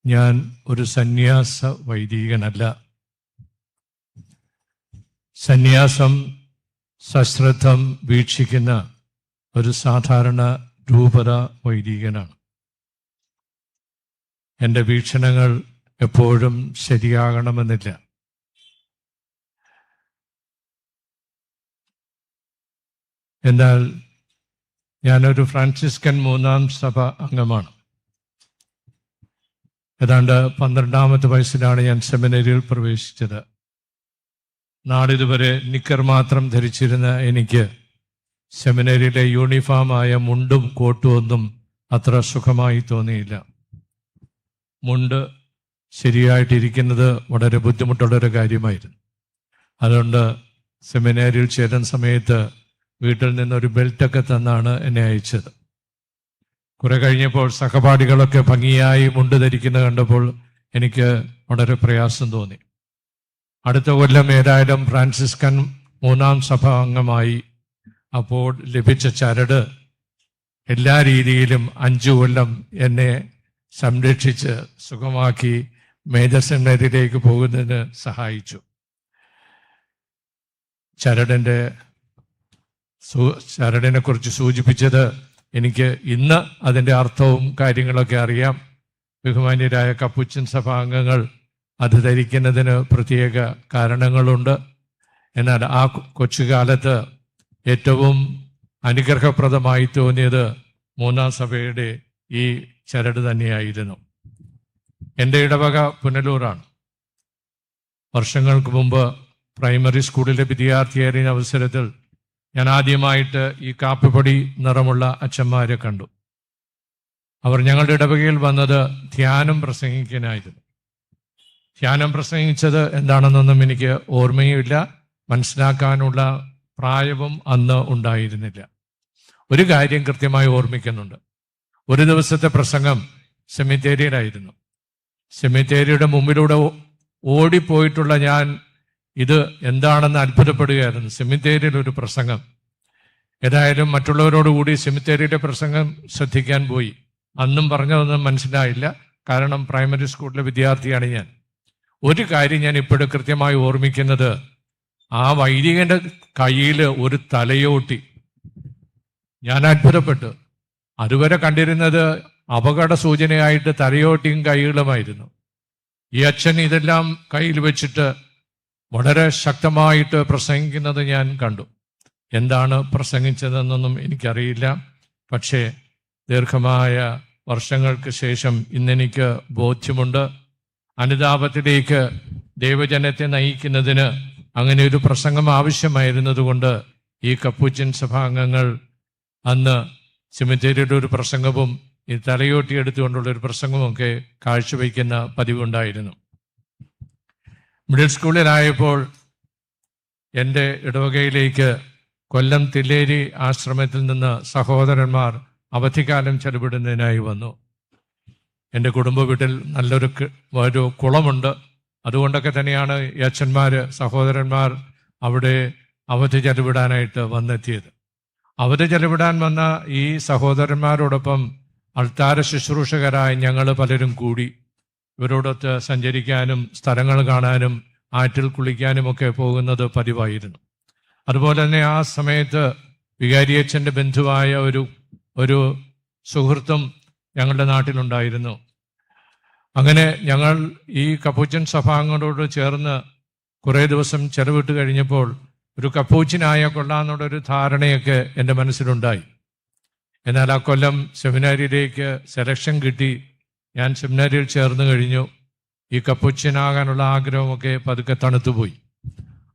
ഞാൻ ഒരു സന്യാസ വൈദികനല്ല. സന്യാസം സശ്രദ്ധം വീക്ഷിക്കുന്ന ഒരു സാധാരണ രൂപത വൈദികനാണ്. എൻ്റെ വീക്ഷണങ്ങൾ എപ്പോഴും ശരിയാകണമെന്നില്ല. എന്നാൽ ഞാനൊരു ഫ്രാൻസിസ്കൻ 3-ാം സഭ അംഗമാണ്. ഏതാണ്ട് 12ാമത്തെ വയസ്സിലാണ് ഞാൻ സെമിനറിയിൽ പ്രവേശിച്ചത്. നാളിതുവരെ നിക്കർ മാത്രം ധരിച്ചിരുന്ന എനിക്ക് സെമിനറിയിലെ യൂണിഫോമായ മുണ്ടും കോട്ടും ഒന്നും അത്ര സുഖമായി തോന്നിയില്ല. മുണ്ട് ശരിയായിട്ടിരിക്കുന്നത് വളരെ ബുദ്ധിമുട്ടുള്ളൊരു കാര്യമായിരുന്നു. അതുകൊണ്ട് സെമിനാരിയിൽ ചേരുന്ന സമയത്ത് വീട്ടിൽ നിന്നൊരു ബെൽറ്റൊക്കെ തന്നാണ് എന്നെ അയച്ചത്. കുറെ കഴിഞ്ഞപ്പോൾ സഹപാഠികളൊക്കെ ഭംഗിയായി മുണ്ട് ധരിക്കുന്നത് കണ്ടപ്പോൾ എനിക്ക് വളരെ പ്രയാസം തോന്നി. അടുത്ത കൊല്ലം ഏതായാലും ഫ്രാൻസിസ്കൻ 3-ാം സഭ അംഗമായി. അപ്പോൾ ലഭിച്ച ചരട് എല്ലാ രീതിയിലും 5 കൊല്ലം എന്നെ സംരക്ഷിച്ച് സുഖമാക്കി മേജർ സെമിനാരിയിലേക്ക് പോകുന്നതിന് സഹായിച്ചു. ചരടിനെ കുറിച്ച് സൂചിപ്പിച്ചത് എനിക്ക് ഇന്ന് അതിൻ്റെ അർത്ഥവും കാര്യങ്ങളൊക്കെ അറിയാം. ബഹുമാന്യരായ കപ്പുച്ചൻ സഭാംഗങ്ങൾ അത് ധരിക്കുന്നതിന് പ്രത്യേക കാരണങ്ങളുണ്ട്. എന്നാൽ ആ കൊച്ചുകാലത്ത് ഏറ്റവും അനുഗ്രഹപ്രദമായി തോന്നിയത് 3-ാം സഭയുടെ ഈ ചരട് തന്നെയായിരുന്നു. എൻ്റെ ഇടവക പുനലൂരാണ്. വർഷങ്ങൾക്ക് മുമ്പ് പ്രൈമറി സ്കൂളിലെ വിദ്യാർത്ഥിയായിരുന്ന അവസരത്തിൽ ഞാൻ ആദ്യമായിട്ട് ഈ കാപ്പിപ്പൊടി നിറമുള്ള അച്ഛന്മാരെ കണ്ടു. അവർ ഞങ്ങളുടെ ഇടവകയിൽ വന്നത് ധ്യാനം പ്രസംഗിക്കാനായിരുന്നു. ധ്യാനം പ്രസംഗിച്ചത് എന്താണെന്നൊന്നും എനിക്ക് ഓർമ്മയുമില്ല, മനസ്സിലാക്കാനുള്ള പ്രായവും അന്ന് ഉണ്ടായിരുന്നില്ല. ഒരു കാര്യം കൃത്യമായി ഓർമ്മിക്കുന്നുണ്ട്. ഒരു ദിവസത്തെ പ്രസംഗം സെമിത്തേരിയിലായിരുന്നു. സെമിത്തേരിയുടെ മുമ്പിലൂടെ ഓടിപ്പോയിട്ടുള്ള ഞാൻ ഇത് എന്താണെന്ന് അത്ഭുതപ്പെടുകയായിരുന്നു. സെമിത്തേരിയിൽ ഒരു പ്രസംഗം. ഏതായാലും മറ്റുള്ളവരോടുകൂടി സെമിത്തേരിയുടെ പ്രസംഗം ശ്രദ്ധിക്കാൻ പോയി. അന്നും പറഞ്ഞതൊന്നും മനസ്സിലായില്ല, കാരണം പ്രൈമറി സ്കൂളിലെ വിദ്യാർത്ഥിയാണ് ഞാൻ. ഒരു കാര്യം ഞാൻ ഇപ്പോഴും കൃത്യമായി ഓർമ്മിക്കുന്നത്, ആ വൈദികന്റെ കയ്യിൽ ഒരു തലയോട്ടി. ഞാൻ അത്ഭുതപ്പെട്ടു. അതുവരെ കണ്ടിരുന്നത് അപകട സൂചനയായിട്ട് തലയോട്ടിയും കൈകളുമായിരുന്നു. ഈ അച്ഛൻ ഇതെല്ലാം കയ്യിൽ വെച്ചിട്ട് വളരെ ശക്തമായിട്ട് പ്രസംഗിക്കുന്നത് ഞാൻ കണ്ടു. എന്താണ് പ്രസംഗിച്ചതെന്നൊന്നും എനിക്കറിയില്ല. പക്ഷേ ദീർഘമായ വർഷങ്ങൾക്ക് ശേഷം ഇന്നെനിക്ക് ബോധ്യമുണ്ട്, അനുതാപത്തിലേക്ക് ദൈവജനത്തെ നയിക്കുന്നതിന് അങ്ങനെ ഒരു പ്രസംഗം ആവശ്യമായിരുന്നതുകൊണ്ട് ഈ കപ്പുച്ചൻ സഭാംഗങ്ങൾ അന്ന് സെമിത്തേരിയുടെ ഒരു പ്രസംഗവും ഈ തലയോട്ടി എടുത്തുകൊണ്ടുള്ള ഒരു പ്രസംഗമൊക്കെ കാഴ്ചവെക്കുന്ന പതിവുണ്ടായിരുന്നു. മിഡിൽ സ്കൂളിലായപ്പോൾ എൻ്റെ ഇടവകയിലേക്ക് കൊല്ലം തില്ലേരി ആശ്രമത്തിൽ നിന്ന് സഹോദരന്മാർ അവധിക്കാലം ചെലവിടുന്നതിനായി വന്നു. എൻ്റെ കുടുംബ വീട്ടിൽ നല്ലൊരു കുളമുണ്ട്. അതുകൊണ്ടൊക്കെ തന്നെയാണ് ഈ സഹോദരന്മാർ അവിടെ അവധി ചെലവിടാനായിട്ട് വന്നെത്തിയത്. അവധി ചെലവിടാൻ വന്ന ഈ സഹോദരന്മാരോടൊപ്പം അൾത്താര ശുശ്രൂഷകരായ ഞങ്ങൾ പലരും കൂടി ഇവരോടൊത്ത് സഞ്ചരിക്കാനും സ്ഥലങ്ങൾ കാണാനും ആറ്റിൽ കുളിക്കാനുമൊക്കെ പോകുന്നത് പതിവായിരുന്നു. അതുപോലെ തന്നെ ആ സമയത്ത് വികാരിയച്ഛൻ്റെ ബന്ധുവായ ഒരു സുഹൃത്തും ഞങ്ങളുടെ നാട്ടിലുണ്ടായിരുന്നു. അങ്ങനെ ഞങ്ങൾ ഈ കപ്പൂച്ചൻ സഭാംഗങ്ങളോട് ചേർന്ന് കുറേ ദിവസം ചെലവിട്ട് കഴിഞ്ഞപ്പോൾ ഒരു കപ്പൂച്ചിനായ കൊള്ളാമെന്നുള്ളൊരു ധാരണയൊക്കെ എൻ്റെ മനസ്സിലുണ്ടായി. എന്നാൽ ആ കൊല്ലം സെമിനാരിയിലേക്ക് സെലക്ഷൻ കിട്ടി. ഞാൻ സെമിനാരിയിൽ ചേർന്ന് കഴിഞ്ഞു. ഈ കപ്പൂച്ചിനാകാനുള്ള ആഗ്രഹമൊക്കെ പതുക്കെ തണുത്തുപോയി.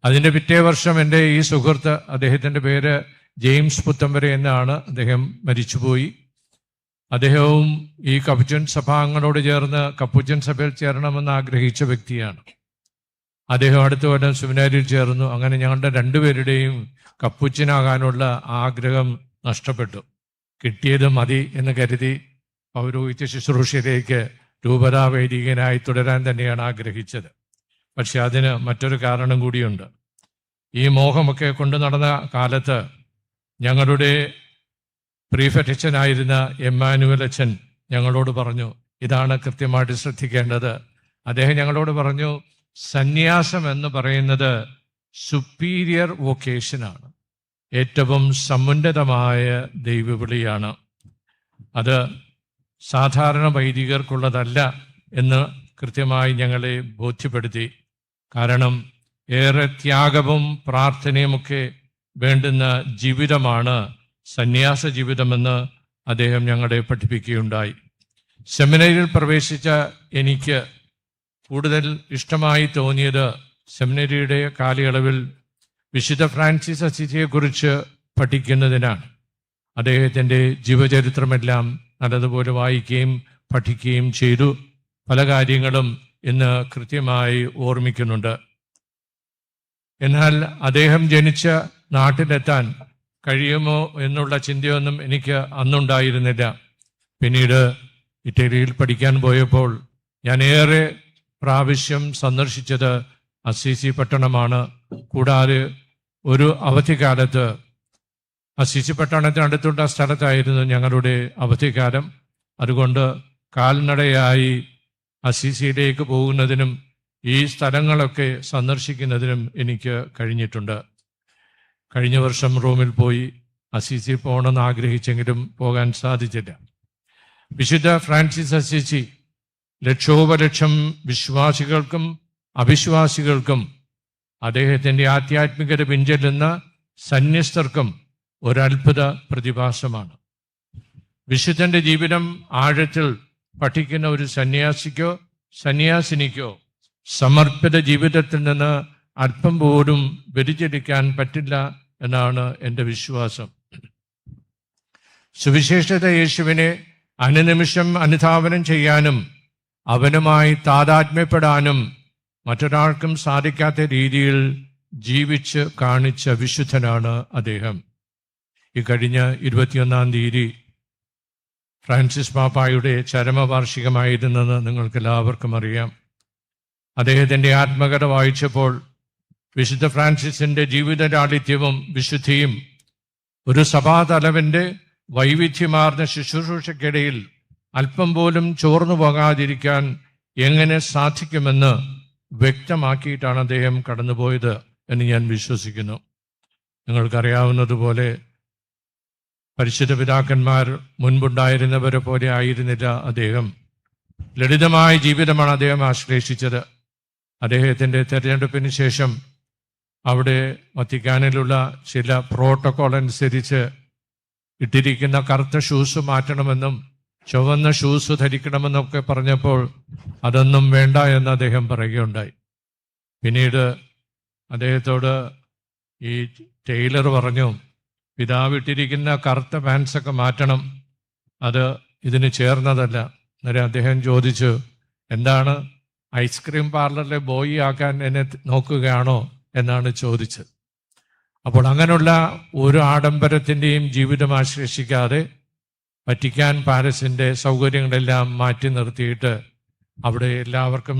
അതിൻ്റെ പിറ്റേ വർഷം എൻ്റെ ഈ സുഹൃത്ത്, അദ്ദേഹത്തിൻ്റെ പേര് ജെയിംസ് പുത്തമ്പര എന്നാണ്, അദ്ദേഹം മരിച്ചുപോയി. അദ്ദേഹവും ഈ കപ്പുച്ചൻ സഭാംഗങ്ങളോട് ചേർന്ന് കപ്പുച്ചൻ സഭയിൽ ചേരണമെന്ന് ആഗ്രഹിച്ച വ്യക്തിയാണ്. അദ്ദേഹം അടുത്ത കൊല്ലം സെമിനാരിയിൽ ചേർന്നു. അങ്ങനെ ഞങ്ങളുടെ രണ്ടുപേരുടെയും കപ്പുച്ചനാകാനുള്ള ആഗ്രഹം നഷ്ടപ്പെട്ടു. കിട്ടിയത് മതി എന്ന് കരുതി പൗരോഹിത്യ ശുശ്രൂഷയിലേക്ക് രൂപതാ വൈദികനായി തുടരാൻ തന്നെയാണ് ആഗ്രഹിച്ചത്. പക്ഷെ അതിന് മറ്റൊരു കാരണം കൂടിയുണ്ട്. ഈ മോഹമൊക്കെ കൊണ്ടു നടന്ന കാലത്ത് ഞങ്ങളുടെ പ്രീഫെക്ട് അച്ഛനായിരുന്ന എമ്മാനുവൽ അച്ഛൻ ഞങ്ങളോട് പറഞ്ഞു, ഇതാണ് കൃത്യമായിട്ട് ശ്രദ്ധിക്കേണ്ടത്. അദ്ദേഹം ഞങ്ങളോട് പറഞ്ഞു, സന്യാസം എന്ന് പറയുന്നത് സുപ്പീരിയർ വൊക്കേഷനാണ്, ഏറ്റവും സമുന്നതമായ ദൈവവിളിയാണ്. അത് സാധാരണ വൈദികർക്കുള്ളതല്ല എന്ന് കൃത്യമായി ഞങ്ങളെ ബോധ്യപ്പെടുത്തി. കാരണം ഏറെ ത്യാഗവും പ്രാർത്ഥനയുമൊക്കെ വേണ്ടുന്ന ജീവിതമാണ് സന്യാസ ജീവിതമെന്ന് അദ്ദേഹം ഞങ്ങളെ പഠിപ്പിക്കുകയുണ്ടായി. സെമിനറിയിൽ പ്രവേശിച്ച എനിക്ക് കൂടുതൽ ഇഷ്ടമായി തോന്നിയത് സെമിനറിയുടെ കാലയളവിൽ വിശുദ്ധ ഫ്രാൻസിസ് അസീസിയെക്കുറിച്ച് പഠിക്കുന്നതിനാണ്. അദ്ദേഹത്തിൻ്റെ ജീവചരിത്രമെല്ലാം നല്ലതുപോലെ വായിക്കുകയും പഠിക്കുകയും ചെയ്തു. പല കാര്യങ്ങളും ഇന്ന് കൃത്യമായി ഓർമ്മിക്കുന്നുണ്ട്. എന്നാൽ അദ്ദേഹം ജനിച്ച നാട്ടിലെത്താൻ കഴിയുമോ എന്നുള്ള ചിന്തയൊന്നും എനിക്ക് അന്നുണ്ടായിരുന്നില്ല. പിന്നീട് ഇറ്റലിയിൽ പഠിക്കാൻ പോയപ്പോൾ ഞാൻ ഏറെ പ്രാവശ്യം സന്ദർശിച്ചത് അസീസി പട്ടണമാണ്. കൂടാതെ ഒരു അവധിക്കാലത്ത് അസീസി പട്ടണത്തിനടുത്തുള്ള സ്ഥലത്തായിരുന്നു ഞങ്ങളുടെ അവധിക്കാലം. അതുകൊണ്ട് കാൽനടയായി അസീസിയിലേക്ക് പോകുന്നതിനും ഈ സ്ഥലങ്ങളൊക്കെ സന്ദർശിക്കുന്നതിനും എനിക്ക് കഴിഞ്ഞിട്ടുണ്ട്. കഴിഞ്ഞ വർഷം റോമിൽ പോയി അസീസി പോകണമെന്ന് ആഗ്രഹിച്ചെങ്കിലും പോകാൻ സാധിച്ചില്ല. വിശുദ്ധ ഫ്രാൻസിസ് അസീസി ലക്ഷോപലക്ഷം വിശ്വാസികൾക്കും അവിശ്വാസികൾക്കും അദ്ദേഹത്തിൻ്റെ ആധ്യാത്മികത പിൻചെല്ലുന്ന സന്യസ്തർക്കും ഒരത്ഭുത പ്രതിഭാസമാണ്. വിശുദ്ധന്റെ ജീവിതം ആഴത്തിൽ പഠിക്കുന്ന ഒരു സന്യാസിക്കോ സന്യാസിനിക്കോ സമർപ്പിത ജീവിതത്തിൽ നിന്ന് അല്പം പോലും വ്യതിചലിക്കാൻ പറ്റില്ല എന്നാണ് എൻ്റെ വിശ്വാസം. സുവിശേഷത യേശുവിനെ അനുനിമിഷം അനുധാവനം ചെയ്യാനും അവനുമായി താതാത്മ്യപ്പെടാനും മറ്റൊരാൾക്കും സാധിക്കാത്ത രീതിയിൽ ജീവിച്ച് കാണിച്ച വിശുദ്ധനാണ് അദ്ദേഹം. ഈ കഴിഞ്ഞ 21 തീയതി ഫ്രാൻസിസ് പാപ്പായുടെ ചരമവാർഷികമായിരുന്നെന്ന് നിങ്ങൾക്കെല്ലാവർക്കും അറിയാം. അദ്ദേഹത്തിൻ്റെ ആത്മകഥ വായിച്ചപ്പോൾ വിശുദ്ധ ഫ്രാൻസിസിൻ്റെ ജീവിത ലാളിത്യവും വിശുദ്ധിയും ഒരു സഭാതലവൻ്റെ വൈവിധ്യമാർന്ന ശുശ്രൂഷയ്ക്കിടയിൽ അല്പം പോലും ചോർന്നു പോകാതിരിക്കാൻ എങ്ങനെ സാധിക്കുമെന്ന് വ്യക്തമാക്കിയിട്ടാണ് അദ്ദേഹം കടന്നുപോയത് എന്ന് ഞാൻ വിശ്വസിക്കുന്നു. നിങ്ങൾക്കറിയാവുന്നതുപോലെ പരിശുദ്ധ പിതാക്കന്മാർ മുൻപുണ്ടായിരുന്നവരെ പോലെ ആയിരുന്നില്ല അദ്ദേഹം. ലളിതമായ ജീവിതമാണ് അദ്ദേഹം ആശ്ലേഷിച്ചത്. അദ്ദേഹത്തിൻ്റെ തെരഞ്ഞെടുപ്പിന് ശേഷം അവിടെ വത്തിക്കാനിലുള്ള ചില പ്രോട്ടോകോൾ അനുസരിച്ച് ഇട്ടിരിക്കുന്ന കറുത്ത ഷൂസ് മാറ്റണമെന്നും ചുവന്ന ഷൂസ് ധരിക്കണമെന്നൊക്കെ പറഞ്ഞപ്പോൾ അതൊന്നും വേണ്ട എന്ന് അദ്ദേഹം പറയുകയുണ്ടായി. പിന്നീട് അദ്ദേഹത്തോട് ഈ ടൈലർ പറഞ്ഞു, പിതാവ് ഇട്ടിരിക്കുന്ന കറുത്ത പാൻസൊക്കെ മാറ്റണം, അത് ഇതിന് ചേർന്നതല്ല. അന്നേരം അദ്ദേഹം ചോദിച്ചു, എന്താണ് ഐസ്ക്രീം പാർലറിലെ ബോയി ആക്കാൻ എന്നെ നോക്കുകയാണോ എന്നാണ് ചോദിച്ചത്. അപ്പോൾ അങ്ങനെയുള്ള ഒരു ആഡംബരത്തിൻ്റെയും ജീവിതം ആശ്ലേഷിക്കാതെ വത്തിക്കാൻ പാലസിൻ്റെ സൗകര്യങ്ങളെല്ലാം മാറ്റി നിർത്തിയിട്ട് അവിടെ എല്ലാവർക്കും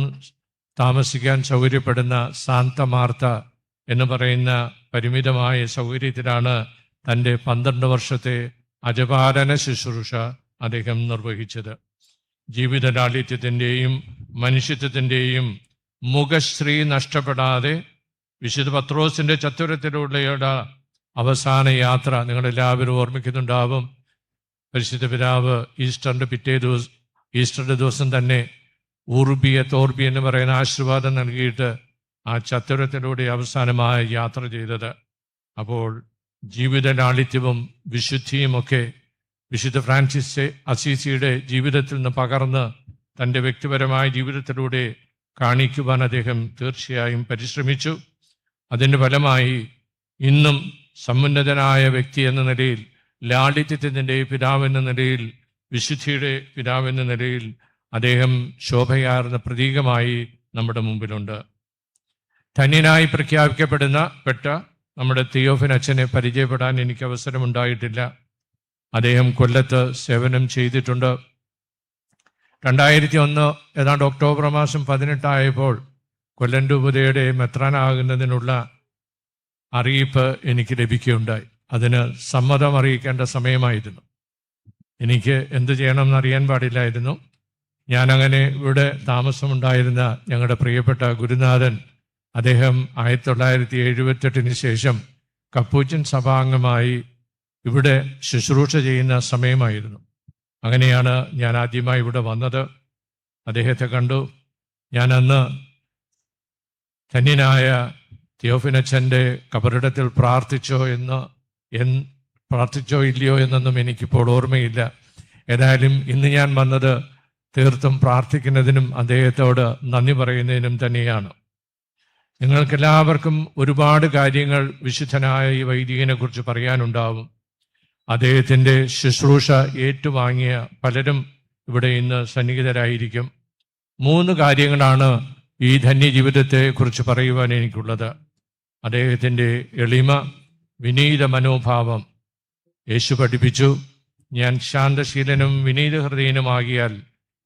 താമസിക്കാൻ സൗകര്യപ്പെടുന്ന സാന്ത മാർത്ത എന്ന് പറയുന്ന പരിമിതമായ സൗകര്യത്തിലാണ് തൻ്റെ 12 വർഷത്തെ അജപാലന ശുശ്രൂഷ അദ്ദേഹം നിർവഹിച്ചത്. ജീവിത ലാളിത്യത്തിൻ്റെയും മനുഷ്യത്വത്തിൻ്റെയും മുഖശ്രീ നഷ്ടപ്പെടാതെ വിശുദ്ധ പത്രോസിൻ്റെ ചത്തുരത്തിലൂടെയുള്ള അവസാന യാത്ര നിങ്ങളെല്ലാവരും ഓർമ്മിക്കുന്നുണ്ടാവും. പരിശുദ്ധ പിതാവ് ഈസ്റ്ററിൻ്റെ ദിവസം തന്നെ ഊർബിയ തോർബി എന്ന് പറയുന്ന ആശീർവാദം നൽകിയിട്ട് ആ ചത്തുരത്തിലൂടെ അവസാനമായ യാത്ര ചെയ്തത്. അപ്പോൾ ജീവിത ലാളിത്യവും വിശുദ്ധിയുമൊക്കെ വിശുദ്ധ ഫ്രാൻസിസ് അസീസിയുടെ ജീവിതത്തിൽ നിന്ന് പകർന്ന് തൻ്റെ വ്യക്തിപരമായ ജീവിതത്തിലൂടെ കാണിക്കുവാൻ അദ്ദേഹം തീർച്ചയായും പരിശ്രമിച്ചു. അതിൻ്റെ ഫലമായി ഇന്നും സമുന്നതനായ വ്യക്തി എന്ന നിലയിൽ, ലാളിത്യത്തിൻ്റെ പിതാവെന്ന നിലയിൽ, വിശുദ്ധിയുടെ പിതാവെന്ന നിലയിൽ അദ്ദേഹം ശോഭയാർന്ന പ്രതീകമായി നമ്മുടെ മുമ്പിലുണ്ട്. ധന്യനായി പ്രഖ്യാപിക്കപ്പെട്ട നമ്മുടെ തിയോഫിൻ അച്ഛനെ പരിചയപ്പെടാൻ എനിക്ക് അവസരമുണ്ടായിട്ടില്ല. അദ്ദേഹം കൊല്ലത്ത് സേവനം ചെയ്തിട്ടുണ്ട്. 2001 ഏതാണ്ട് ഒക്ടോബർ മാസം 18 കൊല്ലം രൂപതയുടെ മെത്രാനാകുന്നതിനുള്ള അറിയിപ്പ് എനിക്ക് ലഭിക്കുകയുണ്ടായി. അതിന് സമ്മതം അറിയിക്കേണ്ട സമയമായിരുന്നു. എനിക്ക് എന്ത് ചെയ്യണമെന്ന് അറിയാൻ പാടില്ലായിരുന്നു. ഞാനങ്ങനെ ഇവിടെ താമസമുണ്ടായിരുന്ന ഞങ്ങളുടെ പ്രിയപ്പെട്ട ഗുരുനാഥൻ, അദ്ദേഹം 1978 ശേഷം കപ്പൂച്ചിൻ സഭാംഗമായി ഇവിടെ ശുശ്രൂഷ ചെയ്യുന്ന സമയമായിരുന്നു. അങ്ങനെയാണ് ഞാൻ ആദ്യമായി ഇവിടെ വന്നത്. അദ്ദേഹത്തെ കണ്ടു. ഞാൻ അന്ന് ധന്യനായ തിയോഫിനച്ചൻ്റെ കബറിടത്തിൽ പ്രാർത്ഥിച്ചോ ഇല്ലയോ എന്നൊന്നും എനിക്കിപ്പോൾ ഓർമ്മയില്ല. ഏതായാലും ഇന്ന് ഞാൻ വന്നത് തീർത്തും പ്രാർത്ഥിക്കുന്നതിനും അദ്ദേഹത്തോട് നന്ദി പറയുന്നതിനും തന്നെയാണ്. നിങ്ങൾക്കെല്ലാവർക്കും ഒരുപാട് കാര്യങ്ങൾ വിശുദ്ധനായ ഈ വൈദികനെ കുറിച്ച് പറയാനുണ്ടാവും. അദ്ദേഹത്തിൻ്റെ ശുശ്രൂഷ ഏറ്റുവാങ്ങിയ പലരും ഇവിടെ ഇന്ന് സന്നിഹിതരായിരിക്കും. 3 കാര്യങ്ങളാണ് ഈ ധന്യജീവിതത്തെക്കുറിച്ച് പറയുവാൻ എനിക്കുള്ളത്. അദ്ദേഹത്തിൻ്റെ എളിമ, വിനീത മനോഭാവം. യേശു പഠിപ്പിച്ചു, ഞാൻ ശാന്തശീലനും വിനീതഹൃദയനുമാകിയാൽ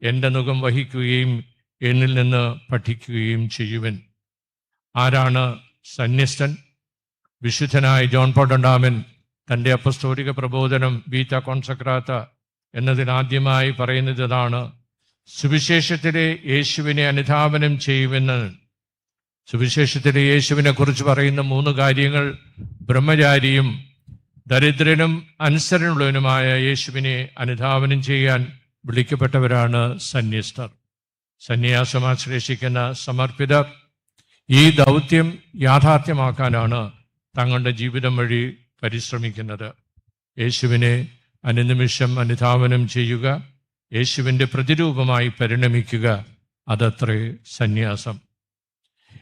എൻ്റെ നുകം വഹിക്കുകയും എന്നിൽ നിന്ന് പഠിക്കുകയും ചെയ്യുവൻ. ആരാണ് സന്യസ്തൻ? വിശുദ്ധനായ ജോൺ പോൾ രണ്ടാമൻ തൻ്റെ അപ്പസ്തോലിക പ്രബോധനം വീറ്റ കോൺസക്രാത്ത എന്നതിനാദ്യമായി പറയുന്നത് ഇതാണ്: സുവിശേഷത്തിലെ യേശുവിനെ അനുധാവനം ചെയ്യുമെന്ന്. സുവിശേഷത്തിലെ യേശുവിനെ കുറിച്ച് പറയുന്ന 3 കാര്യങ്ങൾ: ബ്രഹ്മചാരിയും ദരിദ്രനും അനുസരണമുള്ളവനുമായ യേശുവിനെ അനുധാവനം ചെയ്യാൻ വിളിക്കപ്പെട്ടവരാണ് സന്യസ്തർ. സന്യാസം ആശ്ലേഷിക്കുന്ന സമർപ്പിതർ ഈ ദൗത്യം യാഥാർത്ഥ്യമാക്കാനാണ് തങ്ങളുടെ ജീവിതം വഴി പരിശ്രമിക്കുന്നത്. യേശുവിനെ അനുനിമിഷം അനുധാവനം ചെയ്യുക, യേശുവിൻ്റെ പ്രതിരൂപമായി പരിണമിക്കുക, അതത്രേ സന്യാസം.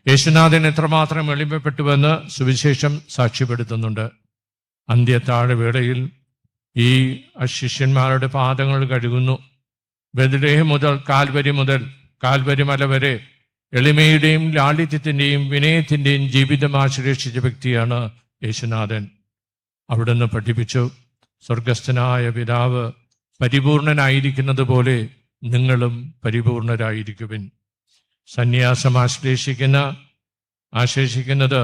യേശുനാഥൻ എത്രമാത്രം എളിമപ്പെട്ടുവെന്ന് സുവിശേഷം സാക്ഷ്യപ്പെടുത്തുന്നുണ്ട്. അന്ത്യത്താഴവേളയിൽ ഈ ശിഷ്യന്മാരുടെ പാദങ്ങൾ കഴുകുന്നു. ബെത്ലഹേം മുതൽ കാൽവരി മല വരെ എളിമയുടെയും ലാളിത്യത്തിൻ്റെയും വിനയത്തിൻ്റെയും ജീവിതം ആശ്ലേഷിച്ച വ്യക്തിയാണ് യേശുനാഥൻ. അവിടുന്ന് പഠിപ്പിച്ചു, സ്വർഗസ്ഥനായ പിതാവ് പരിപൂർണനായിരിക്കുന്നത് പോലെ നിങ്ങളും പരിപൂർണരായിരിക്കുവിൻ. സന്യാസം ആശ്ലേഷിക്കുന്നത്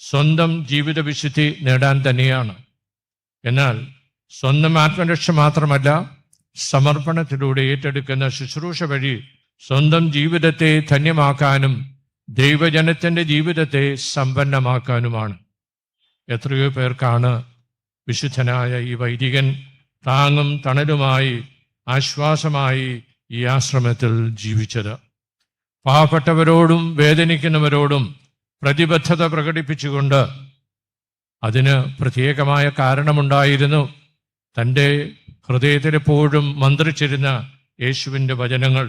സ്വന്തം ജീവിത വിശുദ്ധി നേടാൻ തന്നെയാണ്. എന്നാൽ സ്വന്തം ആത്മരക്ഷ മാത്രമല്ല, സമർപ്പണത്തിലൂടെ ഏറ്റെടുക്കുന്ന ശുശ്രൂഷ വഴി സ്വന്തം ജീവിതത്തെ ധന്യമാക്കാനും ദൈവജനത്തിൻ്റെ ജീവിതത്തെ സമ്പന്നമാക്കാനുമാണ്. എത്രയോ പേർക്കാണ് വിശുദ്ധനായ ഈ വൈദികൻ താങ്ങും തണലുമായി, ആശ്വാസമായി ഈ ആശ്രമത്തിൽ ജീവിച്ചത്. പാവപ്പെട്ടവരോടും വേദനിക്കുന്നവരോടും പ്രതിബദ്ധത പ്രകടിപ്പിച്ചുകൊണ്ട്, അതിന് പ്രത്യേകമായ കാരണമുണ്ടായിരുന്നു. തൻ്റെ ഹൃദയത്തിലെപ്പോഴും മന്ത്രിച്ചിരുന്ന യേശുവിൻ്റെ വചനങ്ങൾ: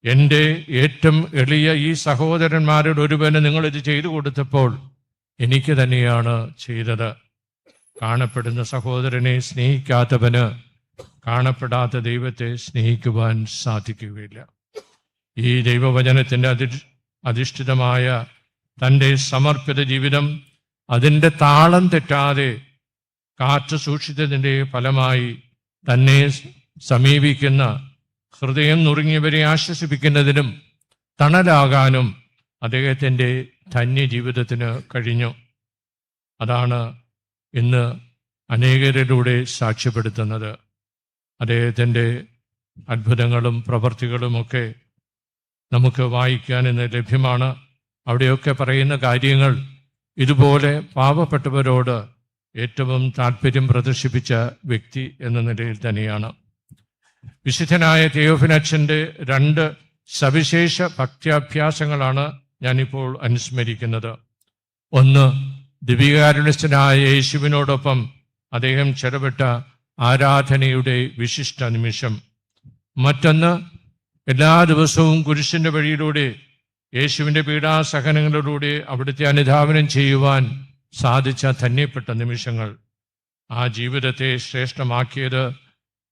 എൻ്റെ ഏറ്റവും എളിയ ഈ സഹോദരന്മാരിൽ ഒരുവന് നിങ്ങളിത് ചെയ്തു കൊടുത്തപ്പോൾ എനിക്ക് തന്നെയാണ് ചെയ്തത്. കാണപ്പെടുന്ന സഹോദരനെ സ്നേഹിക്കാത്തവന് കാണപ്പെടാത്ത ദൈവത്തെ സ്നേഹിക്കുവാൻ സാധിക്കുകയില്ല. ഈ ദൈവവചനത്തിൻ്റെ അധിഷ്ഠിതമായ തൻ്റെ സമർപ്പിത ജീവിതം അതിൻ്റെ താളം തെറ്റാതെ കാത്തു സൂക്ഷിച്ചതിൻ്റെ ഫലമായി തന്നെ സമീപിക്കുന്ന, ഹൃദയം നുറുങ്ങിയവരെ ആശ്വസിപ്പിക്കുന്നതിനും തണലാകാനും അദ്ദേഹത്തിൻ്റെ ധന്യജീവിതത്തിന് കഴിഞ്ഞു. അതാണ് ഇന്ന് അനേകരിലൂടെ സാക്ഷ്യപ്പെടുത്തുന്നത്. അദ്ദേഹത്തിൻ്റെ അത്ഭുതങ്ങളും പ്രവർത്തികളുമൊക്കെ നമുക്ക് വായിക്കാൻ ഇന്ന് ലഭ്യമാണ്. അവിടെയൊക്കെ പറയുന്ന കാര്യങ്ങൾ ഇതുപോലെ പാവപ്പെട്ടവരോട് ഏറ്റവും താല്പര്യം പ്രദർശിപ്പിച്ച വ്യക്തി എന്ന നിലയിൽ തന്നെയാണ്. വിശുദ്ധനായ തിയോഫിനച്ചൻ്റെ 2 സവിശേഷ ഭക്ത്യാഭ്യാസങ്ങളാണ് ഞാനിപ്പോൾ അനുസ്മരിക്കുന്നത്. ഒന്ന്, ദിവ്യകാരുണ്യസ്ഥനായ യേശുവിനോടൊപ്പം അദ്ദേഹം ചെലവിട്ട ആരാധനയുടെ വിശിഷ്ട നിമിഷം. മറ്റൊന്ന്, എല്ലാ ദിവസവും കുരിശിൻ്റെ വഴിയിലൂടെ യേശുവിൻ്റെ പീഡാസഹനങ്ങളിലൂടെ അവിടുത്തെ അനുധാവനം ചെയ്യുവാൻ സാധിച്ച ധന്യപ്പെട്ട നിമിഷങ്ങൾ. ആ ജീവിതത്തെ ശ്രേഷ്ഠമാക്കിയത്,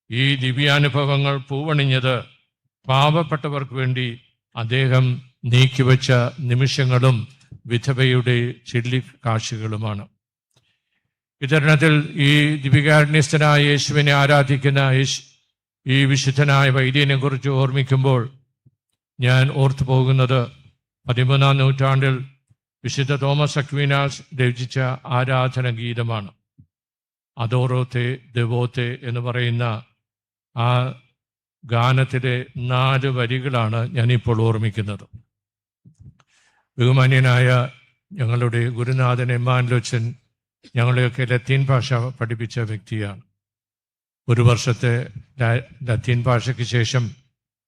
ഈ ദിവ്യാനുഭവങ്ങൾ പൂവണിഞ്ഞത് പാവപ്പെട്ടവർക്ക് വേണ്ടി അദ്ദേഹം നീക്കിവെച്ച നിമിഷങ്ങളും വിധവയുടെ ചെല്ലിക്കാശികളുമാണ്. വിതരണത്തിൽ ഈ ദിവ്യകാരുണ്യസ്ഥനായ യേശുവിനെ ആരാധിക്കുന്ന ഈ വിശുദ്ധനായ വൈദികനെ കുറിച്ച് ഓർമ്മിക്കുമ്പോൾ ഞാൻ ഓർത്തു പോകുന്നത് 13-ാം നൂറ്റാണ്ടിൽ വിശുദ്ധ തോമസ് അക്വീനാസ് രചിച്ച ആരാധന ഗീതമാണ്. അദോറോത്തെ ദെവോത്തെ എന്ന് പറയുന്ന ആ ഗാനത്തിലെ 4 വരികളാണ് ഞാനിപ്പോൾ ഓർമ്മിക്കുന്നത്. ബഹുമാന്യനായ ഞങ്ങളുടെ ഗുരുനാഥൻ എമ്മാനുവലച്ചൻ ഞങ്ങളെയൊക്കെ ലത്തീൻ ഭാഷ പഠിപ്പിച്ച വ്യക്തിയാണ്. ഒരു വർഷത്തെ ലത്തീൻ ഭാഷയ്ക്ക് ശേഷം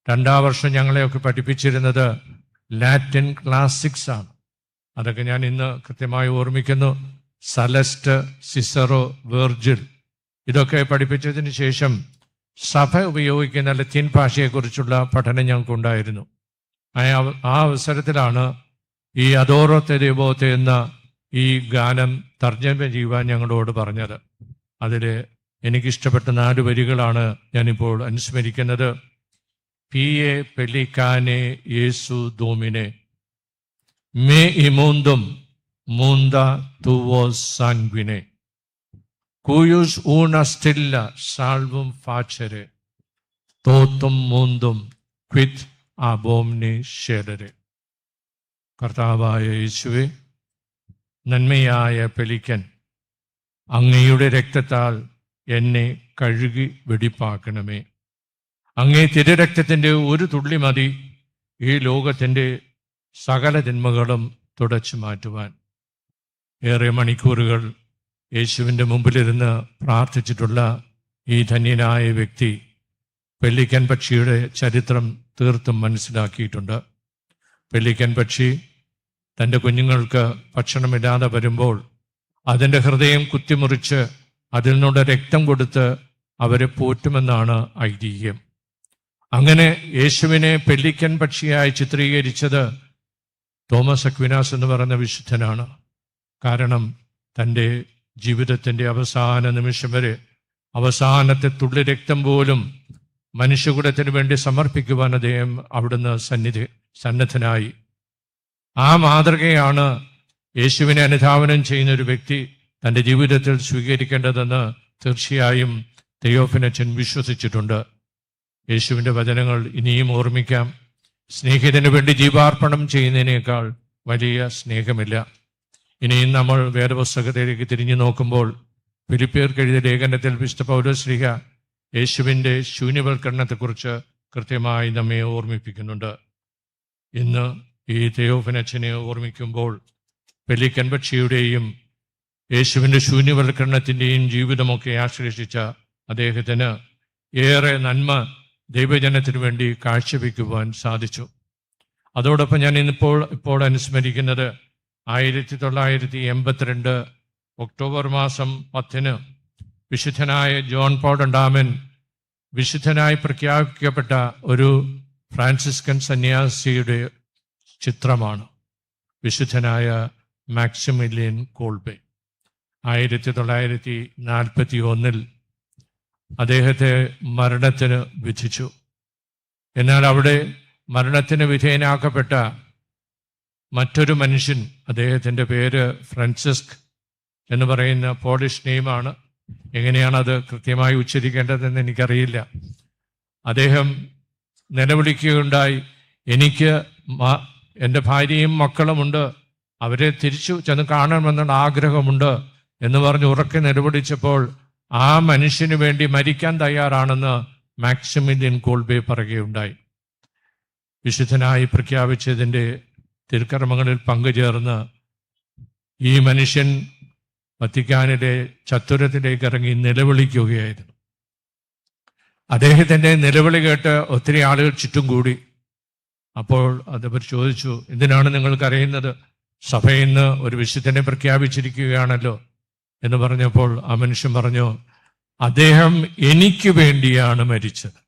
2ാം വർഷം ഞങ്ങളെയൊക്കെ പഠിപ്പിച്ചിരുന്നത് ലാറ്റിൻ ക്ലാസിക്സ് ആണ്. അതൊക്കെ ഞാൻ ഇന്ന് കൃത്യമായി ഓർമ്മിക്കുന്നു. സലസ്റ്റ്, സിസറോ, വെർജിൽ ഇതൊക്കെ പഠിപ്പിച്ചതിന് ശേഷം സഭ ഉപയോഗിക്കുന്ന ലത്തീൻ ഭാഷയെക്കുറിച്ചുള്ള പഠനം ഞങ്ങൾക്കുണ്ടായിരുന്നു. ആ അവസരത്തിലാണ് ഈ അദോറോ തെ ദൈവോത്തെ എന്ന ഈ ഗാനം തർജ്ജമ ചെയ്യുവാൻ ഞങ്ങളോട് പറഞ്ഞത്. അതിൽ എനിക്കിഷ്ടപ്പെട്ട 4 വരികളാണ് ഞാനിപ്പോൾ അനുസ്മരിക്കുന്നത്. പിയെ പെലിക്കാനെ യേസു ദോമിനെ മേ ഇമൂന്തും മൂന്ത തുവോ സാൻഗ്വിനെ കുയൂസ് ഊണ സ്റ്റില്ല സാൾവും ഫാച്ചരെ തോത്തും മൂന്തും ക്വിത് അബോംനെ ഷെരരെ. കർത്താവായ യേശുവേ, നന്മയായ പെലിക്കൻ, അങ്ങയുടെ രക്തത്താൽ എന്നെ കഴുകി വെടിപ്പാക്കണമേ. അങ്ങേ തിരുരക്തത്തിൻ്റെ ഒരു തുള്ളി മതി ഈ ലോകത്തിൻ്റെ സകല തിന്മകളും തുടച്ചു മാറ്റുവാൻ. ഏറെ മണിക്കൂറുകൾ യേശുവിൻ്റെ മുമ്പിലിരുന്ന് പ്രാർത്ഥിച്ചിട്ടുള്ള ഈ ധന്യനായ വ്യക്തി പെല്ലിക്കൻ പക്ഷിയുടെ ചരിത്രം തീർത്തും മനസ്സിലാക്കിയിട്ടുണ്ട്. പെല്ലിക്കൻ പക്ഷി തൻ്റെ കുഞ്ഞുങ്ങൾക്ക് ഭക്ഷണമില്ലാതെ വരുമ്പോൾ അതിൻ്റെ ഹൃദയം കുത്തിമുറിച്ച് അതിൽ നിന്നുള്ള രക്തം കൊടുത്ത് അവരെ പോറ്റുമെന്നാണ് ഐതിഹ്യം. അങ്ങനെ യേശുവിനെ പെല്ലിക്കൻ പക്ഷിയായി ചിത്രീകരിച്ചത് തോമസ് അക്വിനാസ് എന്ന് പറയുന്ന വിശുദ്ധനാണ്. കാരണം തൻ്റെ ജീവിതത്തിൻ്റെ അവസാന നിമിഷം വരെ അവസാനത്തെ തുള്ളി രക്തം പോലും മനുഷ്യകുലത്തിന് വേണ്ടി സമർപ്പിക്കുവാൻ അദ്ദേഹം അവിടുന്ന് സന്നദ്ധനായി. ആ മാതൃകയാണ് യേശുവിനെ അനുധാവനം ചെയ്യുന്ന ഒരു വ്യക്തി തൻ്റെ ജീവിതത്തിൽ സ്വീകരിക്കേണ്ടതെന്ന് തീർച്ചയായും തെയോഫിനച്ചൻ വിശ്വസിച്ചിട്ടുണ്ട്. യേശുവിൻ്റെ വചനങ്ങൾ ഇനിയും ഓർമ്മിക്കാം. സ്നേഹിതന് വേണ്ടി ജീവാർപ്പണം ചെയ്യുന്നതിനേക്കാൾ വലിയ സ്നേഹമില്ല. ഇനിയും നമ്മൾ വേദപുസ്തകത്തിലേക്ക് തിരിഞ്ഞു നോക്കുമ്പോൾ ഫിലിപ്പിയർക്ക് എഴുതിയ ലേഖനത്തിൽ വിശുദ്ധ പൗലോസ്ലീഹ യേശുവിൻ്റെ ശൂന്യവൽക്കരണത്തെക്കുറിച്ച് കൃത്യമായി നമ്മെ ഓർമ്മിപ്പിക്കുന്നുണ്ട്. ഇന്ന് ഈ തെയോഫിനച്ചനെ ഓർമ്മിക്കുമ്പോൾ പെല്ലിക്കൻ പക്ഷിയുടെയും യേശുവിൻ്റെ ശൂന്യവൽക്കരണത്തിൻ്റെയും ജീവിതമൊക്കെ ആശ്ലേഷിച്ച അദ്ദേഹത്തിന് ഏറെ നന്മ ദൈവജനത്തിനു വേണ്ടി കാഴ്ചവെക്കുവാൻ സാധിച്ചു. അതോടൊപ്പം ഞാൻ ഇപ്പോൾ അനുസ്മരിക്കുന്നത് 1982 ഒക്ടോബർ മാസം 10 വിശുദ്ധനായ ജോൺ പോൾ രണ്ടാമൻ വിശുദ്ധനായി പ്രഖ്യാപിക്കപ്പെട്ട ഒരു ഫ്രാൻസിസ്കൻ സന്യാസിയുടെ ചിത്രമാണ്. വിശുദ്ധനായ മാക്സിമിലിയൻ കോൾബെ 1941 അദ്ദേഹത്തെ മരണത്തിന് വിധിച്ചു. എന്നാൽ അവിടെ മരണത്തിന് വിധേയനാക്കപ്പെട്ട മറ്റൊരു മനുഷ്യൻ, അദ്ദേഹത്തിൻ്റെ പേര് ഫ്രാൻസിസ്ക് എന്ന് പറയുന്ന പോളിഷ് നെയിമാണ്. എങ്ങനെയാണത് കൃത്യമായി ഉച്ചരിക്കേണ്ടതെന്ന് എനിക്കറിയില്ല. അദ്ദേഹം നിലവിളിക്കുകയുണ്ടായി, എനിക്ക് എൻ്റെ ഭാര്യയും മക്കളുമുണ്ട്, അവരെ തിരിച്ചു ചെന്ന് കാണണമെന്നുള്ള ആഗ്രഹമുണ്ട് എന്ന് പറഞ്ഞ് ഉറക്കെ നിലവിളിച്ചപ്പോൾ ആ മനുഷ്യന് വേണ്ടി മരിക്കാൻ തയ്യാറാണെന്ന് മാക്സിമിലിയൻ കോൾബെ പറയുകയുണ്ടായി. വിശുദ്ധനായി പ്രഖ്യാപിച്ചതിൻ്റെ തിരുക്കർമ്മങ്ങളിൽ പങ്കുചേർന്ന് ഈ മനുഷ്യൻ വത്തിക്കാനിലെ ചത്തുരത്തിലേക്ക് ഇറങ്ങി നിലവിളിക്കുകയായിരുന്നു. അദ്ദേഹത്തിൻ്റെ നിലവിളി കേട്ട് ഒത്തിരി ആളുകൾ ചുറ്റും കൂടി. അപ്പോൾ അതവർ ചോദിച്ചു, എന്തിനാണ് നിങ്ങൾ കരയുന്നത്? സഭയിൽ നിന്ന് ഒരു വിശുദ്ധനെ പ്രഖ്യാപിച്ചിരിക്കുകയാണല്ലോ എന്ന് പറഞ്ഞപ്പോൾ ആ മനുഷ്യൻ പറഞ്ഞു, അദ്ദേഹം എനിക്ക് വേണ്ടിയാണ് മരിച്ചത്,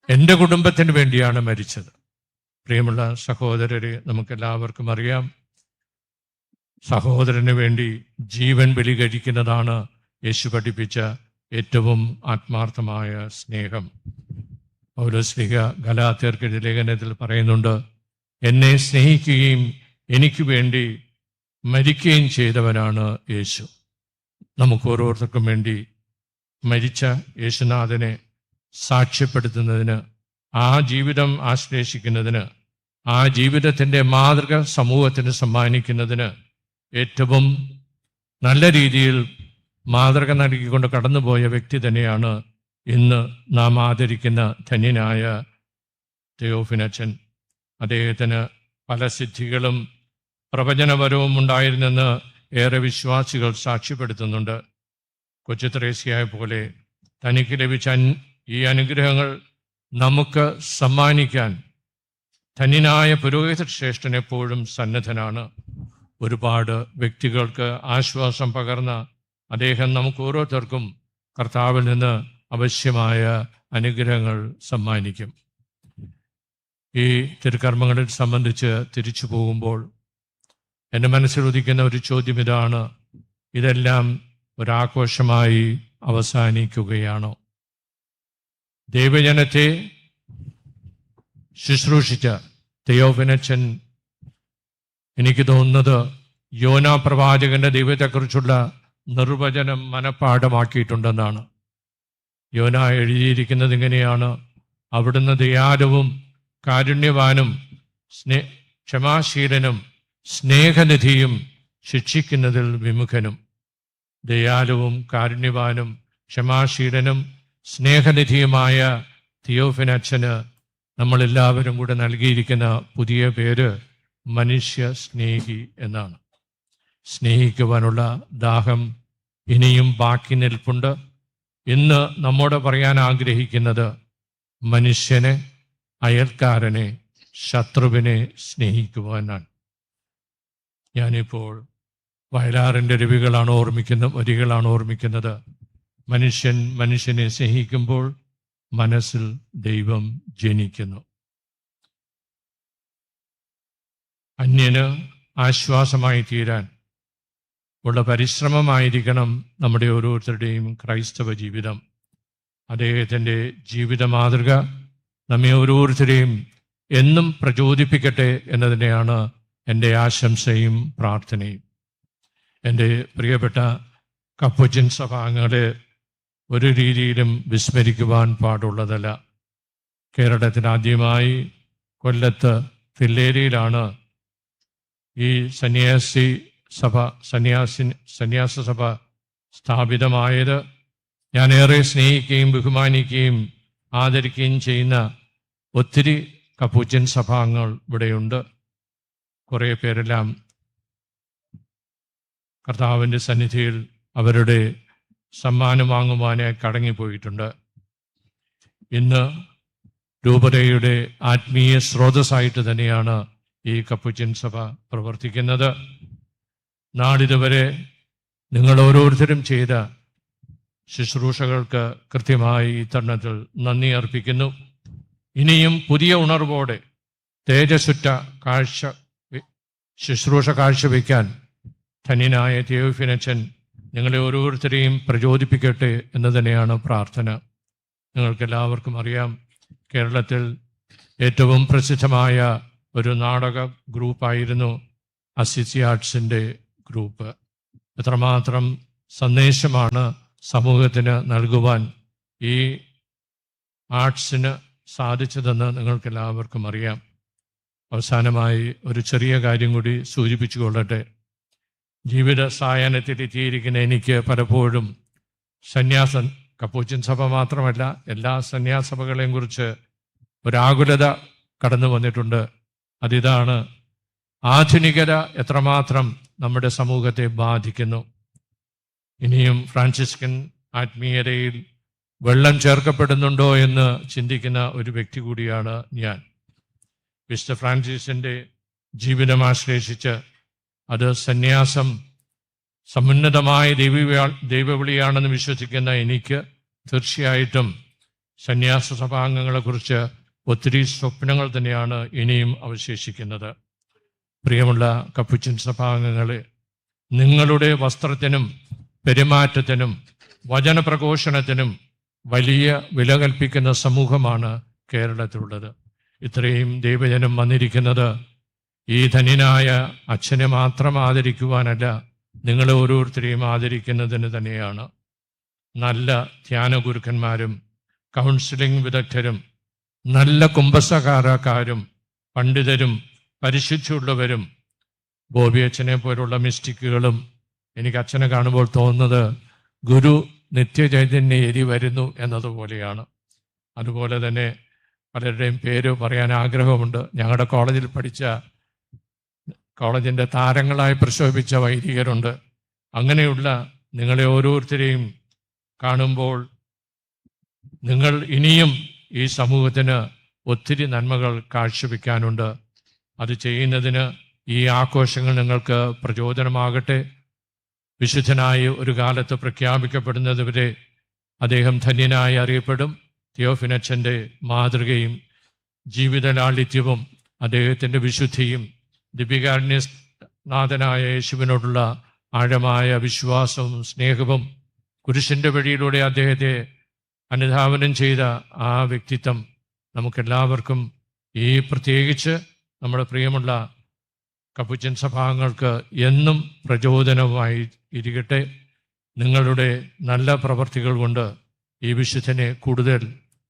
എൻ്റെ കുടുംബത്തിന് വേണ്ടിയാണ് മരിച്ചത്. പ്രിയമുള്ള സഹോദരരെ, നമുക്കെല്ലാവർക്കും അറിയാം, സഹോദരന് വേണ്ടി ജീവൻ ബലി കഴിക്കുന്നതാണ് യേശു പഠിപ്പിച്ച ഏറ്റവും ആത്മാർത്ഥമായ സ്നേഹം. പൗലോസ്ലീഹ ഗലാത്യർക്കെഴുതിയ ലേഖനത്തിൽ പറയുന്നുണ്ട്, എന്നെ സ്നേഹിക്കുകയും എനിക്ക് വേണ്ടി മരിക്കുകയും ചെയ്തവനാണ് യേശു. നമുക്ക് ഓരോരുത്തർക്കും വേണ്ടി മരിച്ച യേശുനാഥനെ സാക്ഷ്യപ്പെടുത്തുന്നതിന്, ആ ജീവിതം ആശ്ലേഷിക്കുന്നതിന്, ആ ജീവിതത്തിൻ്റെ മാതൃക സമൂഹത്തിന് സമ്മാനിക്കുന്നതിന് ഏറ്റവും നല്ല രീതിയിൽ മാതൃക നൽകിക്കൊണ്ട് കടന്നുപോയ വ്യക്തി തന്നെയാണ് ഇന്ന് നാം ആദരിക്കുന്ന ധന്യനായ തെയോഫിനച്ചൻ. അദ്ദേഹത്തിന് പല സിദ്ധികളും പ്രവചനപരവും ഉണ്ടായിരുന്നെന്ന് ഏറെ വിശ്വാസികൾ സാക്ഷ്യപ്പെടുത്തുന്നുണ്ട്. കൊച്ചു ത്രേസ്യയെ പോലെ തനിക്ക് ലഭിച്ച ഈ അനുഗ്രഹങ്ങൾ നമുക്ക് സമ്മാനിക്കാൻ ധന്യനായ പുരോഹിത ശ്രേഷ്ഠൻ എപ്പോഴും സന്നദ്ധനാണ്. ഒരുപാട് വ്യക്തികൾക്ക് ആശ്വാസം പകർന്ന അദ്ദേഹം നമുക്ക് ഓരോരുത്തർക്കും കർത്താവിൽ നിന്ന് അവശ്യമായ അനുഗ്രഹങ്ങൾ സമ്മാനിക്കും. ഈ തിരുക്കർമ്മങ്ങളിൽ സംബന്ധിച്ച് തിരിച്ചു പോകുമ്പോൾ എൻ്റെ മനസ്സിൽ ഉദിക്കുന്ന ഒരു ചോദ്യം ഇതാണ്: ഇതെല്ലാം ഒരാഘോഷമായി അവസാനിക്കുകയാണോ? ദൈവജനത്തെ ശുശ്രൂഷിച്ച തെയോഫിനച്ചൻ എനിക്ക് തോന്നുന്നത് യോനാ പ്രവാചകന്റെ ദൈവത്തെക്കുറിച്ചുള്ള നിർവചനം മനഃപ്പാഠമാക്കിയിട്ടുണ്ടെന്നാണ്. യോന എഴുതിയിരിക്കുന്നത് ഇങ്ങനെയാണ്: അവിടുന്ന് ദയാലുവും കാരുണ്യവാനും ക്ഷമാശീലനും സ്നേഹനിധിയും ശിക്ഷിക്കുന്നതിൽ വിമുഖനും. ദയാലുവും കാരുണ്യവാനും ക്ഷമാശീലനും സ്നേഹനിധിയുമായ തെയോഫിനച്ചന് നമ്മളെല്ലാവരും കൂടെ നൽകിയിരിക്കുന്ന പുതിയ പേര് മനുഷ്യ സ്നേഹി എന്നാണ്. സ്നേഹിക്കുവാനുള്ള ദാഹം ഇനിയും ബാക്കി നിൽപ്പുണ്ട്. ഇന്ന് നമ്മോട് പറയാൻ ആഗ്രഹിക്കുന്നത് മനുഷ്യനെ, അയൽക്കാരനെ, ശത്രുവിനെ സ്നേഹിക്കുവാനാണ്. ഞാനിപ്പോൾ വയലാറിൻ്റെ വരികളാണ് ഓർമ്മിക്കുന്നത്. മനുഷ്യൻ മനുഷ്യനെ സ്നേഹിക്കുമ്പോൾ മനസ്സിൽ ദൈവം ജനിക്കുന്നു. അന്യന് ആശ്വാസമായി തീരാൻ ഉള്ള പരിശ്രമമായിരിക്കണം നമ്മുടെ ഓരോരുത്തരുടെയും ക്രൈസ്തവ ജീവിതം. അദ്ദേഹത്തിൻ്റെ ജീവിത മാതൃക നമ്മെ ഓരോരുത്തരെയും എന്നും പ്രചോദിപ്പിക്കട്ടെ എന്നതിനെയാണ് എൻ്റെ ആശംസയും പ്രാർത്ഥനയും. എൻ്റെ പ്രിയപ്പെട്ട കപ്പുച്ചിൻ സഭാംഗങ്ങളെ ഒരു രീതിയിലും വിസ്മരിക്കുവാൻ പാടുള്ളതല്ല. കേരളത്തിൽ കൊല്ലത്ത് തില്ലേരിയിലാണ് ഈ സന്യാസ സഭ സ്ഥാപിതമായത്. ഞാനേറെ സ്നേഹിക്കുകയും ബഹുമാനിക്കുകയും ആദരിക്കുകയും ചെയ്യുന്ന ഒത്തിരി കപ്പുച്ചിൻ സഭാംഗങ്ങൾ ഇവിടെയുണ്ട്. കുറേ പേരെല്ലാം കർത്താവിൻ്റെ സന്നിധിയിൽ അവരുടെ സമ്മാനം വാങ്ങുവാനായി കടങ്ങിപ്പോയിട്ടുണ്ട്. ഇന്ന് രൂപതയുടെ ആത്മീയ സ്രോതസ്സായിട്ട് തന്നെയാണ് ഈ കപ്പുച്ചിൻ സഭ പ്രവർത്തിക്കുന്നത്. നാളിതുവരെ നിങ്ങൾ ഓരോരുത്തരും ചെയ്ത ശുശ്രൂഷകൾക്ക് കൃത്യമായി ഈ തരുണത്തിൽ നന്ദി അർപ്പിക്കുന്നു. ഇനിയും പുതിയ ഉണർവോടെ തേജസ്സുറ്റ ശുശ്രൂഷ കാഴ്ചവെക്കാൻ ധന്യനായ തെയോഫിനച്ചൻ നിങ്ങളെ ഓരോരുത്തരെയും പ്രചോദിപ്പിക്കട്ടെ എന്ന് തന്നെയാണ് പ്രാർത്ഥന. നിങ്ങൾക്കെല്ലാവർക്കും അറിയാം, കേരളത്തിൽ ഏറ്റവും പ്രസിദ്ധമായ ഒരു നാടക ഗ്രൂപ്പായിരുന്നു അസിസി ആർട്സിൻ്റെ ഗ്രൂപ്പ്. എത്രമാത്രം സന്ദേശമാണ് സമൂഹത്തിന് നൽകുവാൻ ഈ ആർട്സിന് സാധിച്ചതെന്ന് നിങ്ങൾക്കെല്ലാവർക്കും അറിയാം. അവസാനമായി ഒരു ചെറിയ കാര്യം കൂടി സൂചിപ്പിച്ചു കൊള്ളട്ടെ. ജീവിത സായാഹ്നത്തിൽ എത്തിയിരിക്കുന്ന എനിക്ക് പലപ്പോഴും കപ്പുച്ചിൻ സഭ മാത്രമല്ല എല്ലാ സന്യാസഭകളെയും കുറിച്ച് ഒരാകുലത കടന്നു വന്നിട്ടുണ്ട്. അതിതാണ്: ആധുനികത എത്രമാത്രം നമ്മുടെ സമൂഹത്തെ ബാധിക്കുന്നു. ഇനിയും ഫ്രാൻസിസ്കൻ ആത്മീയതയിൽ വെള്ളം ചേർക്കപ്പെടുന്നുണ്ടോ എന്ന് ചിന്തിക്കുന്ന ഒരു വ്യക്തി കൂടിയാണ് ഞാൻ. വിശുദ്ധ ഫ്രാൻസിസിൻ്റെ ജീവിതം ആശ്ലേഷിച്ച് അത് സന്യാസം സമുന്നതമായ ദൈവവിളിയാണെന്ന് വിശ്വസിക്കുന്ന എനിക്ക് തീർച്ചയായിട്ടും സന്യാസ സഭാംഗങ്ങളെക്കുറിച്ച് ഒത്തിരി സ്വപ്നങ്ങൾ തന്നെയാണ് ഇനിയും അവശേഷിക്കുന്നത്. പ്രിയമുള്ള കപ്പുച്ചിൻ സഭാംഗങ്ങളെ, നിങ്ങളുടെ വസ്ത്രത്തിനും പെരുമാറ്റത്തിനും വചനപ്രഘോഷണത്തിനും വലിയ വില കൽപ്പിക്കുന്ന സമൂഹമാണ് കേരളത്തിലുള്ളത്. ഇത്രയും ദൈവജനം വന്നിരിക്കുന്നത് ഈ ധന്യനായ അച്ഛനെ മാത്രം ആദരിക്കുവാനല്ല, നിങ്ങളെ ഓരോരുത്തരെയും ആദരിക്കുന്നതിന് തന്നെയാണ്. നല്ല ധ്യാന ഗുരുക്കന്മാരും കൗൺസിലിംഗ് വിദഗ്ധരും നല്ല കുമ്പസകാരക്കാരും പണ്ഡിതരും പരിശുദ്ധിയുള്ളവരും ബോബി അച്ഛനെ പോലുള്ള മിസ്റ്റിക്കുകളും. എനിക്ക് അച്ഛനെ കാണുമ്പോൾ തോന്നുന്നത് ഗുരു നിത്യചൈതന്യ എരി വരുന്നു എന്നതുപോലെയാണ്. അതുപോലെ തന്നെ പലരുടെയും പേര് പറയാൻ ആഗ്രഹമുണ്ട്. ഞങ്ങളുടെ കോളേജിൽ പഠിച്ച, കോളേജിൻ്റെ താരങ്ങളായി പ്രശോഭിച്ച വൈദികരുണ്ട്. അങ്ങനെയുള്ള നിങ്ങളെ ഓരോരുത്തരെയും കാണുമ്പോൾ നിങ്ങൾ ഇനിയും ഈ സമൂഹത്തിന് ഒത്തിരി നന്മകൾ കാഴ്ചവെക്കാനുണ്ട്. അത് ചെയ്യുന്നതിന് ഈ ആഘോഷങ്ങൾ നിങ്ങൾക്ക് പ്രചോദനമാകട്ടെ. വിശുദ്ധനായി ഒരു കാലത്ത് പ്രഖ്യാപിക്കപ്പെടുന്നതുവരെ അദ്ദേഹം ധന്യനായി അറിയപ്പെടും. തിയോഫിനച്ചൻ്റെ മാതൃകയും ജീവിത ലാളിത്യവും അദ്ദേഹത്തിൻ്റെ വിശുദ്ധിയും ദിപികാരുണ്യനാഥനായ യേശുവിനോടുള്ള ആഴമായ വിശ്വാസവും സ്നേഹവും കുരിശിൻ്റെ വഴിയിലൂടെ അദ്ദേഹത്തെ അനുധാവനം ചെയ്ത ആ വ്യക്തിത്വം നമുക്കെല്ലാവർക്കും ഈ പ്രത്യേകിച്ച് നമ്മുടെ പ്രിയമുള്ള കപ്പുച്ചൻ സഭാംഗങ്ങൾക്ക് എന്നും പ്രചോദനമായി ഇരിക്കട്ടെ. നിങ്ങളുടെ നല്ല പ്രവർത്തികൾ കൊണ്ട് ഈ വിശുദ്ധനെ കൂടുതൽ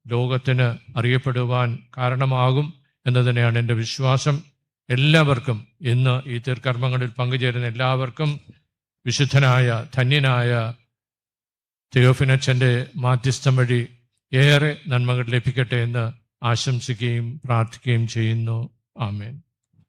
ലോകത്തിന് അറിയപ്പെടുവാൻ കാരണമാകും എന്ന് തന്നെയാണ് എൻ്റെ വിശ്വാസം. എല്ലാവർക്കും, ഇന്ന് ഈ തീർക്കർമ്മങ്ങളിൽ പങ്കുചേരുന്ന എല്ലാവർക്കും വിശുദ്ധനായ ധന്യനായ തിയോഫിനച്ചൻ്റെ മാധ്യസ്ഥം വഴി ഏറെ നന്മകൾ ലഭിക്കട്ടെ എന്ന് ആശംസിക്കുകയും പ്രാർത്ഥിക്കുകയും ചെയ്യുന്നു. ആമേൻ.